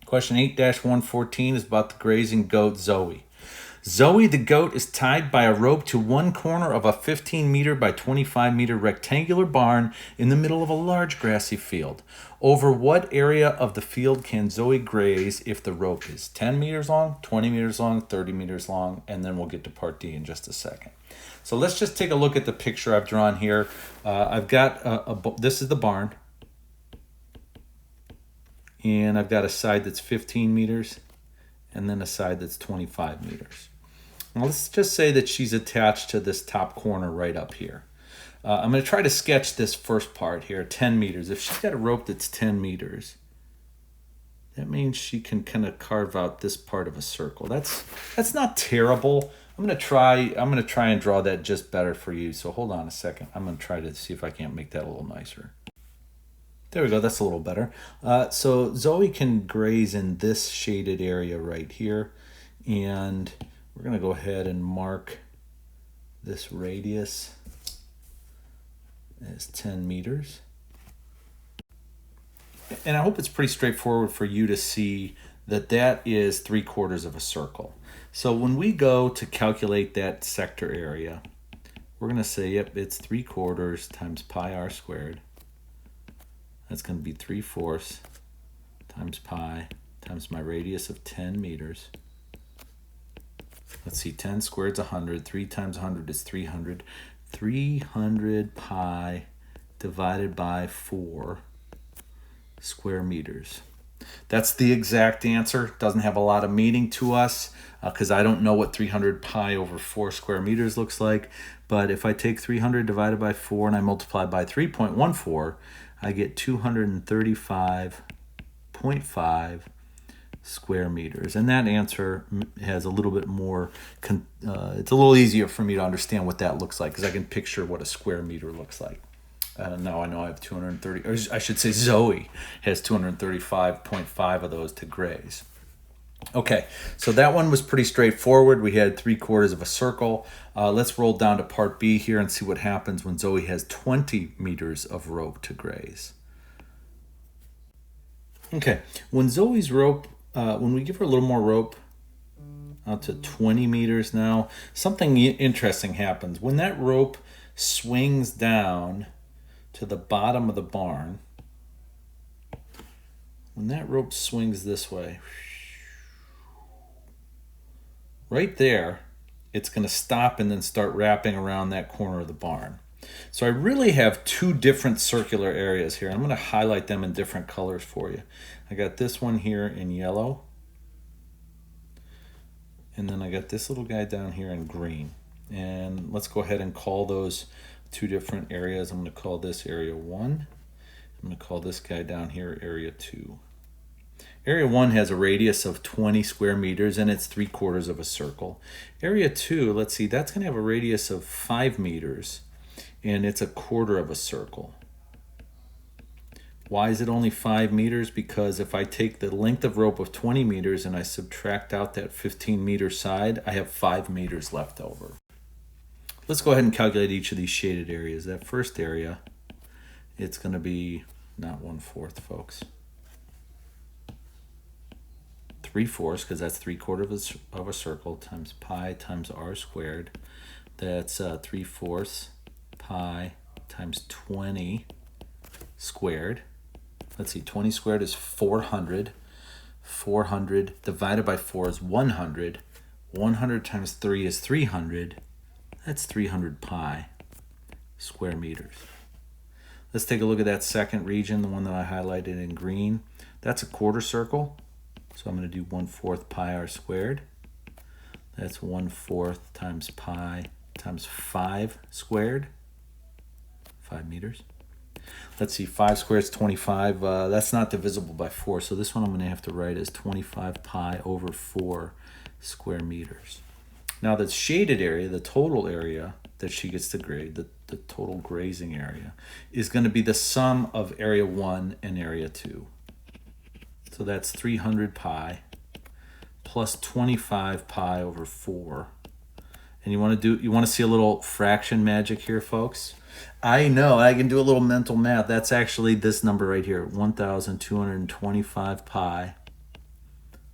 Question 8-114 is about the grazing goat Zoe. Zoe the goat is tied by a rope to one corner of a 15 meter by 25 meter rectangular barn in the middle of a large grassy field. Over what area of the field can Zoe graze if the rope is 10 meters long, 20 meters long, 30 meters long, and then we'll get to part D in just a second. So let's just take a look at the picture I've drawn here. I've got this is the barn, and I've got a side that's 15 meters and then a side that's 25 meters. Now let's just say that she's attached to this top corner right up here. I'm going to try to sketch this first part here, 10 meters. If she's got a rope that's 10 meters, that means she can kind of carve out this part of a circle. That's not terrible. I'm going to try and draw that just better for you. So hold on a second. I'm going to try to see if I can't make that a little nicer. There we go. That's a little better. So Zoe can graze in this shaded area right here. And we're going to go ahead and mark this radius as 10 meters. And I hope it's pretty straightforward for you to see that that is 3/4 of a circle. So when we go to calculate that sector area, we're going to say, yep, it's 3/4 times pi r squared. That's going to be 3/4 times pi times my radius of 10 meters. Let's see, 10 squared is 100. 3 times 100 is 300. 300 pi divided by 4 square meters. That's the exact answer. Doesn't have a lot of meaning to us because I don't know what 300 pi over 4 square meters looks like. But if I take 300 divided by 4 and I multiply by 3.14, I get 235.5 square meters. And that answer has a little bit more, it's a little easier for me to understand what that looks like because I can picture what a square meter looks like. Now I know I have 230, or I should say Zoe has 235.5 of those to graze. Okay, so that one was pretty straightforward. We had 3/4 of a circle. Let's roll down to part B here and see what happens when Zoe has 20 meters of rope to graze. Okay, when Zoe's rope, when we give her a little more rope, out to 20 meters now, something interesting happens. When that rope swings down to the bottom of the barn, when that rope swings this way, right there, it's going to stop and then start wrapping around that corner of the barn. So I really have two different circular areas here. I'm going to highlight them in different colors for you. I got this one here in yellow. And then I got this little guy down here in green. And let's go ahead and call those two different areas. I'm going to call this area 1. I'm going to call this guy down here area 2. Area 1 has a radius of 20 square meters and it's 3/4 of a circle. Area 2, let's see, that's going to have a radius of 5 meters and it's 1/4 of a circle. Why is it only 5 meters? Because if I take the length of rope of 20 meters and I subtract out that 15 meter side, I have 5 meters left over. Let's go ahead and calculate each of these shaded areas. That first area, it's going to be not 1/4, folks. 3/4, because that's 3/4 of a circle, times pi times r squared. That's 3/4 pi times 20 squared. Let's see, 20 squared is 400. 400 divided by 4 is 100. 100 times 3 is 300. That's 300 pi square meters. Let's take a look at that second region, the one that I highlighted in green. That's a quarter circle. So I'm going to do 1/4 pi r squared. That's 1/4 times pi times 5 squared. 5 meters. Let's see, 5 squared is 25. That's not divisible by 4. So this one I'm going to have to write as 25 pi over 4 square meters. Now the shaded area, the total area that she gets to grade, the total grazing area, is going to be the sum of area 1 and area 2. So that's 300 pi plus 25 pi over 4. And you want to see a little fraction magic here, folks? I know, I can do a little mental math. That's actually this number right here, 1,225 pi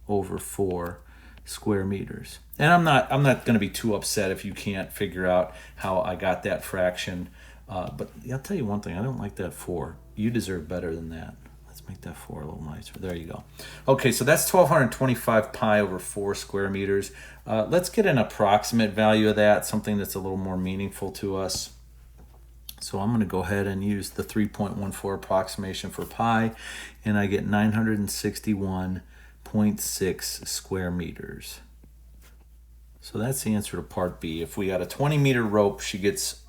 over 4 square meters. And I'm not going to be too upset if you can't figure out how I got that fraction. But I'll tell you one thing, I don't like that 4. You deserve better than that. Let's make that 4 a little nicer. There you go. Okay, so that's 1225 pi over 4 square meters. Let's get an approximate value of that, something that's a little more meaningful to us. So I'm going to go ahead and use the 3.14 approximation for pi, and I get 961.6 square meters. So that's the answer to part B. If we got a 20-meter rope, she gets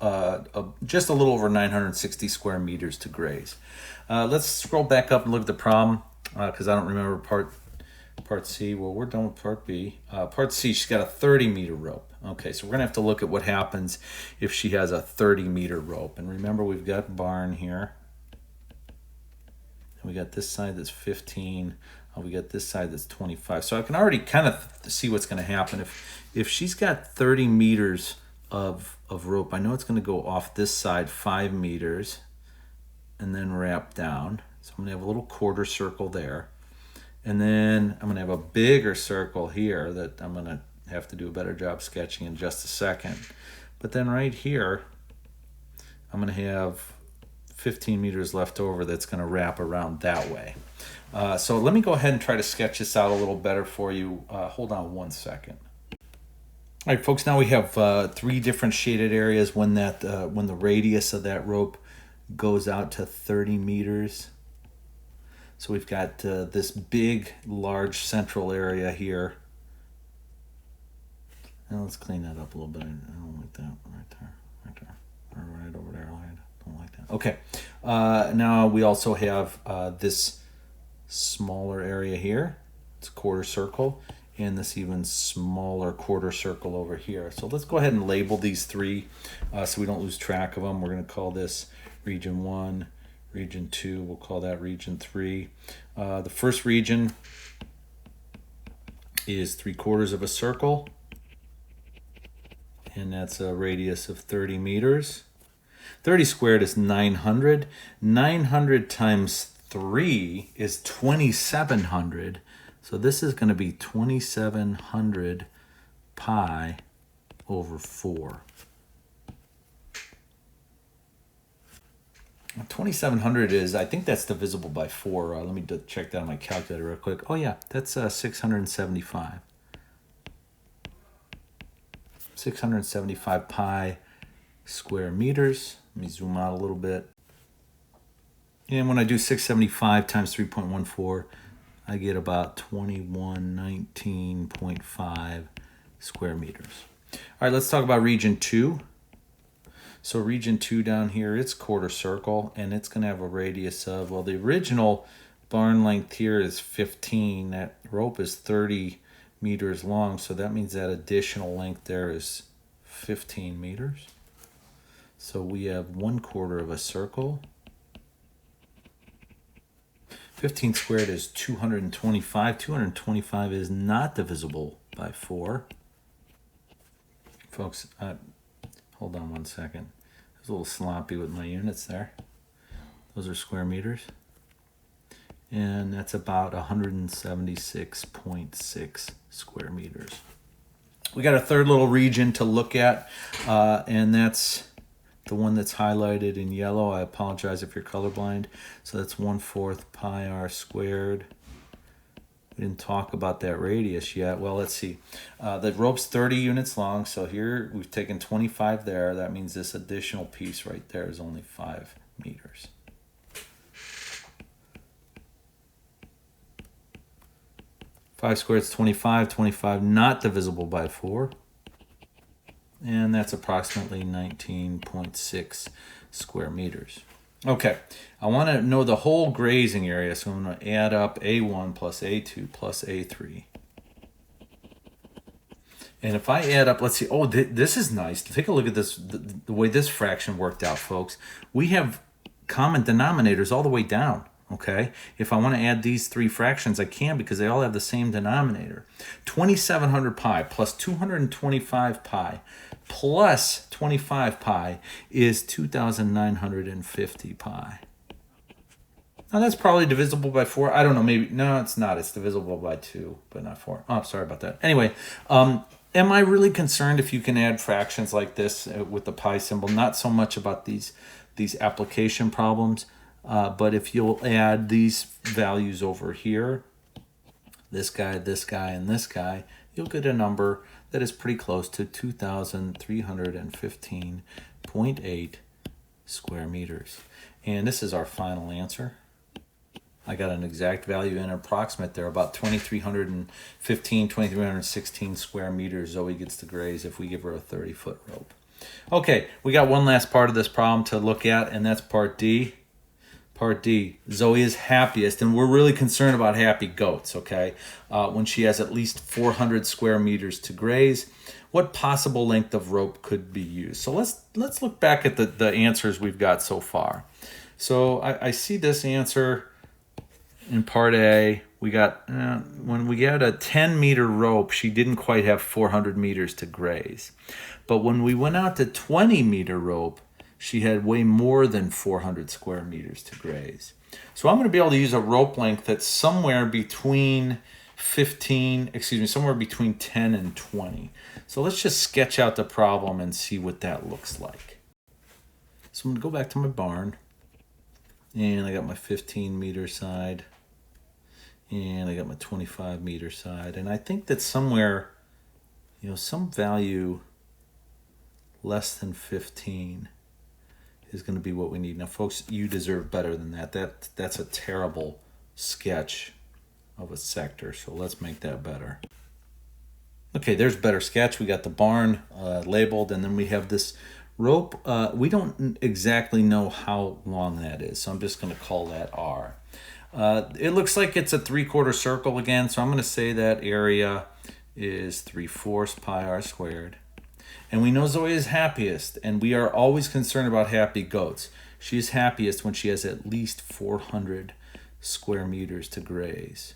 just a little over 960 square meters to graze. Let's scroll back up and look at the problem, because I don't remember part C. Well, we're done with part B. Part C, she's got a 30-meter rope. Okay, so we're going to have to look at what happens if she has a 30-meter rope. And remember, we've got barn here. And we got this side that's 15. We got this side that's 25. So I can already kind of see what's going to happen. If she's got 30 meters of rope, I know it's going to go off this side 5 meters and then wrap down. So I'm going to have a little quarter circle there. And then I'm going to have a bigger circle here that I'm going to have to do a better job sketching in just a second. But then right here, I'm going to have 15 meters left over that's going to wrap around that way. So let me go ahead and try to sketch this out a little better for you. Hold on one second. All right, folks, now we have 3 different shaded areas when the radius of that rope goes out to 30 meters. So we've got this big, large central area here. Now let's clean that up a little bit. I don't like that right there, or right over there. I don't like that. Okay, now we also have this smaller area here. It's a quarter circle, and this even smaller quarter circle over here. So let's go ahead and label these 3 so we don't lose track of them. We're going to call this region 1, region 2. We'll call that region 3. The first region is 3/4 of a circle, and that's a radius of 30 meters. 30 squared is 900. 900 times 3 is 2,700. So this is going to be 2,700 pi over 4. 2,700 is, I think that's divisible by 4. Let me check that on my calculator real quick. Oh yeah, that's 675. 675 pi square meters. Let me zoom out a little bit. And when I do 675 times 3.14, I get about 2119.5 square meters. All right, let's talk about region 2. So region 2 down here, it's quarter circle, and it's going to have a radius of, well, the original barn length here is 15. That rope is 30 meters long, so that means that additional length there is 15 meters. So we have 1/4 of a circle. 15 squared is 225. 225 is not divisible by 4. Folks, hold on one second. I was a little sloppy with my units there. Those are square meters. And that's about 176.6 square meters. We got a third little region to look at, and that's the one that's highlighted in yellow. I apologize if you're colorblind. So that's 1/4 pi r squared. We didn't talk about that radius yet. Well, let's see. The rope's 30 units long, so here we've taken 25 there. That means this additional piece right there is only 5 meters. Five squared is 25. 25 not divisible by 4. And that's approximately 19.6 square meters. Okay, I want to know the whole grazing area, so I'm going to add up A1 plus A2 plus A3. And if I add up, let's see, oh, this is nice. Take a look at this, the way this fraction worked out, folks. We have common denominators all the way down. Okay, if I want to add these 3 fractions, I can because they all have the same denominator. 2,700 pi plus 225 pi plus 25 pi is 2,950 pi. Now that's probably divisible by 4. I don't know, maybe. No, it's not. It's divisible by 2, but not 4. Oh, sorry about that. Anyway, am I really concerned if you can add fractions like this with the pi symbol? Not so much about these application problems, but if you'll add these values over here, this guy, and this guy, you'll get a number that is pretty close to 2,315.8 square meters. And this is our final answer. I got an exact value and approximate there, about 2,315, 2,316 square meters Zoe gets to graze if we give her a 30-foot rope. Okay, we got one last part of this problem to look at, and that's part D. Part D, Zoe is happiest, and we're really concerned about happy goats, okay? When she has at least 400 square meters to graze, what possible length of rope could be used? So let's look back at the answers we've got so far. So I see this answer in part A. We got, when we had a 10-meter rope, she didn't quite have 400 meters to graze. But when we went out to 20-meter rope, she had way more than 400 square meters to graze. So I'm going to be able to use a rope length that's somewhere between 10 and 20. So let's just sketch out the problem and see what that looks like. So I'm going to go back to my barn, and I got my 15-meter side, and I got my 25-meter side, and I think that somewhere, some value less than 15 is going to be what we need. Now, folks, you deserve better than that. That's a terrible sketch of a sector, so let's make that better. Okay, there's better sketch. We got the barn labeled, and then we have this rope. We don't exactly know how long that is, so I'm just going to call that R. It looks like it's a 3/4 circle again, so I'm going to say that area is 3/4 pi r squared. And we know Zoe is happiest, and we are always concerned about happy goats. She is happiest when she has at least 400 square meters to graze.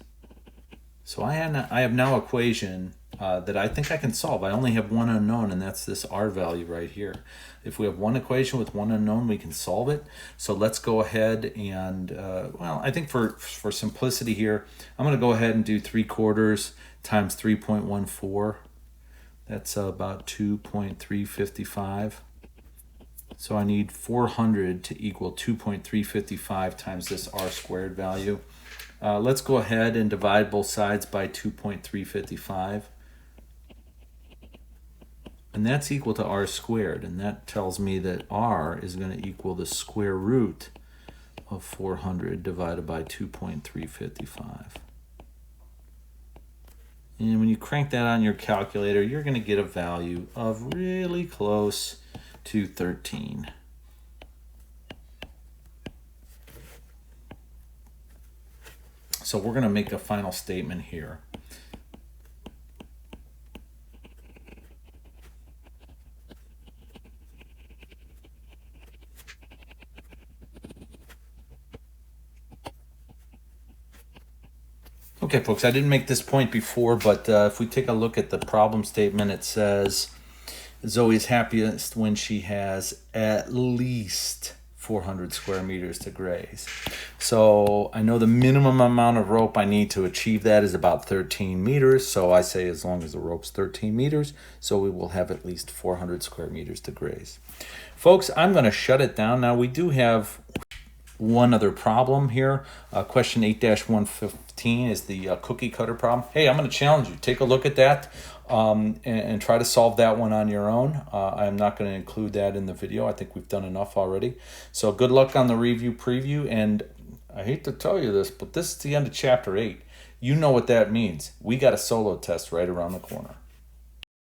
So I have now an equation that I think I can solve. I only have one unknown, and that's this R value right here. If we have one equation with one unknown, we can solve it. So let's go ahead and, I think for simplicity here, I'm going to go ahead and do 3/4 times 3.14. That's about 2.355. So I need 400 to equal 2.355 times this R squared value. Let's go ahead and divide both sides by 2.355. And that's equal to R squared. And that tells me that R is going to equal the square root of 400 divided by 2.355. And when you crank that on your calculator, you're going to get a value of really close to 13. So we're going to make a final statement here. Okay, folks, I didn't make this point before, but if we take a look at the problem statement, it says Zoe is happiest when she has at least 400 square meters to graze. So I know the minimum amount of rope I need to achieve that is about 13 meters. So I say as long as the rope's 13 meters, so we will have at least 400 square meters to graze. Folks, I'm going to shut it down. Now, we do have one other problem here. Question 8-115 is the cookie cutter problem. Hey, I'm going to challenge you. Take a look at that and try to solve that one on your own. I'm not going to include that in the video. I think we've done enough already. So good luck on the review preview. And I hate to tell you this, but this is the end of Chapter 8. You know what that means. We got a solo test right around the corner.